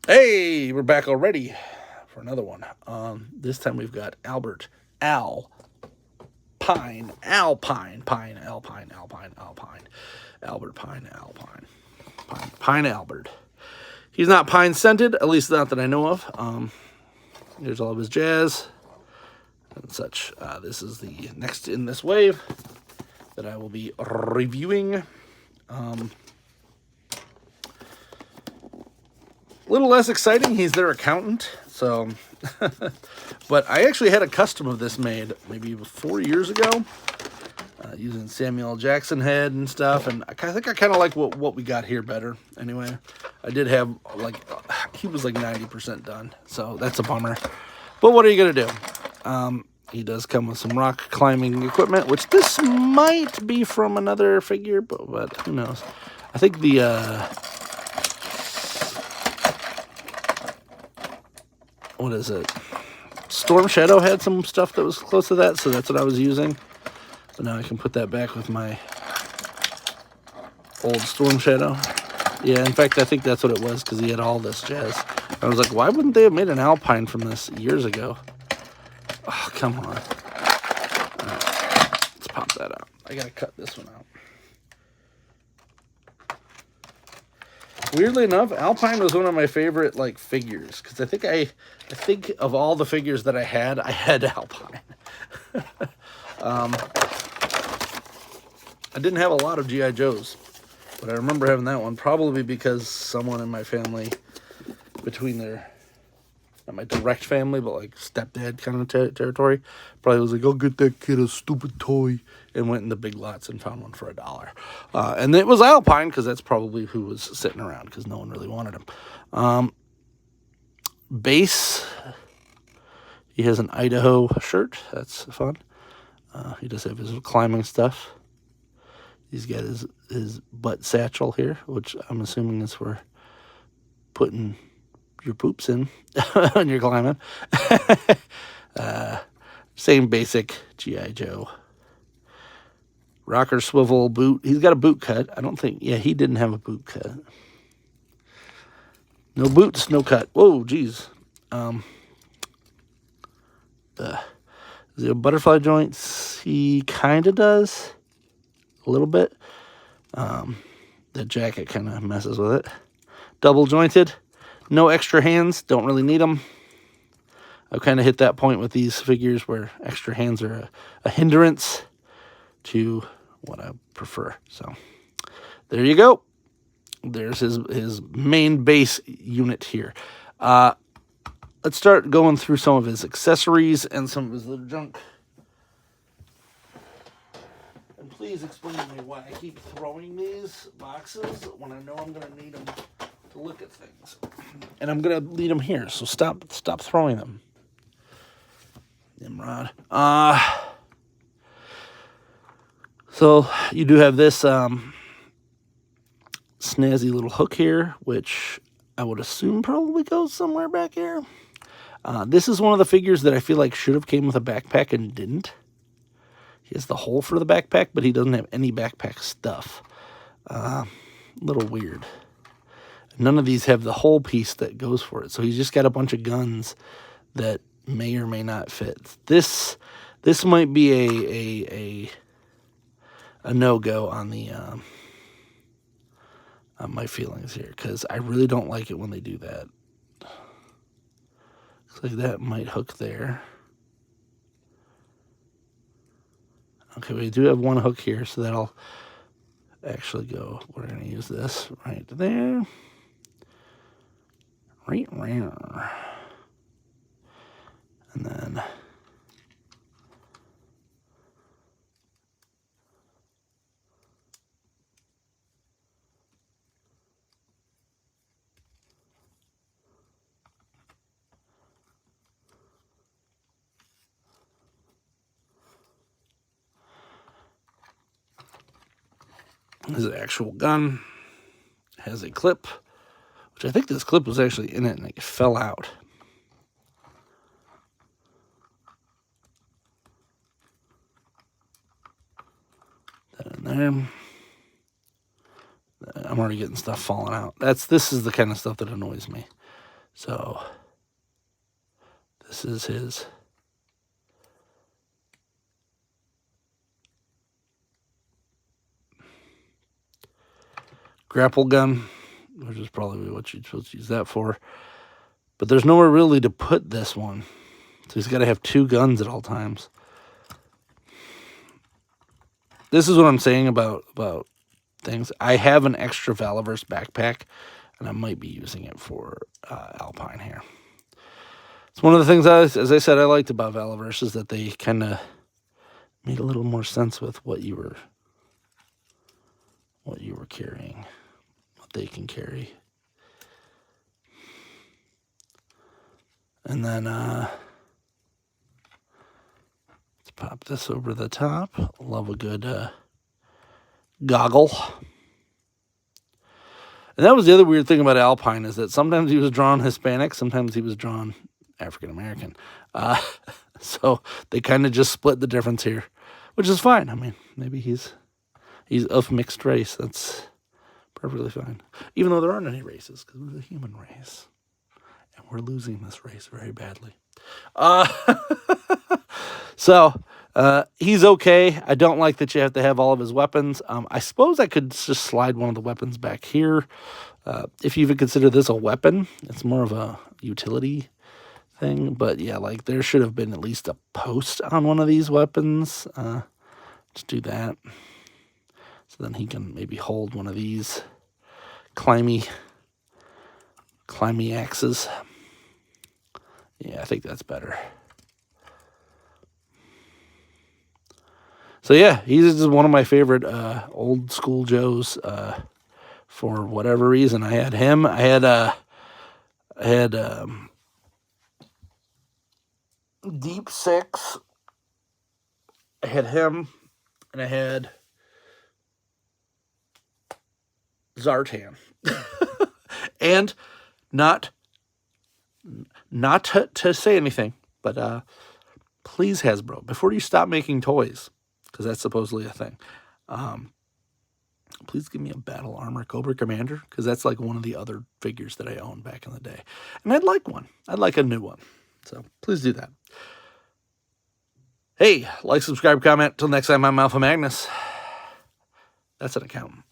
Hey, we're back already for another one. This time we've got Albert Pine, Pine Albert. He's not pine scented, at least not that I know of. Here's all of his jazz and such. This is the next in this wave that I will be reviewing. A little less exciting. He's their accountant, so. But I actually had a custom of this made maybe 4 years ago, using Samuel L. Jackson head and stuff. And I think I kind of like what we got here better. Anyway, I did have he was like 90% done, so that's a bummer. But what are you gonna do? He does come with some rock climbing equipment, which this might be from another figure, but who knows? I think the what is it? Storm Shadow had some stuff that was close to that, so that's what I was using. So now I can put that back with my old Storm Shadow. Yeah, in fact, I think that's what it was, because he had all this jazz. I was like, why wouldn't they have made an Alpine from this years ago? Oh, come on. All right, let's pop that out. I gotta cut this one out. Weirdly enough, Alpine was one of my favorite figures, because I think of all the figures that I had Alpine. I didn't have a lot of G.I. Joes, but I remember having that one, probably because someone in my family, between their, not my direct family, but stepdad kind of territory, probably was like, "I'll get that kid a stupid toy," and went in the big lots and found one for $1. And it was Alpine, because that's probably who was sitting around, because no one really wanted him. Base, he has an Idaho shirt. That's fun. He does have his climbing stuff. He's got his butt satchel here, which I'm assuming is for putting your poops in when you're climbing. Same basic G.I. Joe. Rocker swivel boot. He's got a boot cut. I don't think, yeah, he didn't have a boot cut. No boots, no cut. Whoa, geez. The butterfly joints, he kind of does. A little bit. The jacket kind of messes with it. Double jointed. No extra hands. Don't really need them. I've kind of hit that point with these figures where extra hands are a hindrance to what I prefer. So there you go. There's his main base unit here. Let's start going through some of his accessories and some of his little junk. And please explain to me why I keep throwing these boxes when I know I'm going to need them to look at things. And I'm going to leave them here, so stop throwing them. Nimrod. So you do have this snazzy little hook here, which I would assume probably goes somewhere back here. This is one of the figures that I feel like should have came with a backpack and didn't. He has the hole for the backpack, but he doesn't have any backpack stuff. A little weird. None of these have the whole piece that goes for it, so he's just got a bunch of guns that may or may not fit. This might be a no-go on the on my feelings here, because I really don't like it when they do that. Looks like that might hook there. Okay, we do have one hook here, so that'll actually go. We're going to use this right there. Right there. And then this is an actual gun. It has a clip, which I think this clip was actually in it and it fell out. That in there. I'm already getting stuff falling out. This is the kind of stuff that annoys me. So this is his grapple gun, which is probably what you're supposed to use that for. But there's nowhere really to put this one. So he's got to have 2 guns at all times. This is what I'm saying about things. I have an extra Valaverse backpack, and I might be using it for Alpine here. It's one of the things, as I said, I liked about Valaverse is that they kind of made a little more sense with what you were carrying, what they can carry. And then let's pop this over the top. Love a good goggle. And that was the other weird thing about Alpine, is that sometimes he was drawn Hispanic, sometimes he was drawn African American. So they kind of just split the difference here, which is fine. I mean, maybe he's of mixed race. That's perfectly fine. Even though there aren't any races, because we're the human race. And we're losing this race very badly. So he's okay. I don't like that you have to have all of his weapons. I suppose I could just slide one of the weapons back here. If you even consider this a weapon, it's more of a utility thing. But yeah, like there should have been at least a post on one of these weapons. Let's do that. So then he can maybe hold one of these climby axes. Yeah, I think that's better. So yeah, he's just one of my favorite old school Joes. For whatever reason, I had him. I had Deep Six. I had him, and I had Zartan. And not to say anything, but please, Hasbro, before you stop making toys, because that's supposedly a thing, please give me a Battle Armor Cobra Commander, because that's like one of the other figures that I owned back in the day. And I'd like one. I'd like a new one. So please do that. Hey, like, subscribe, comment. Till next time, I'm Alpha Magnus. That's an accountant.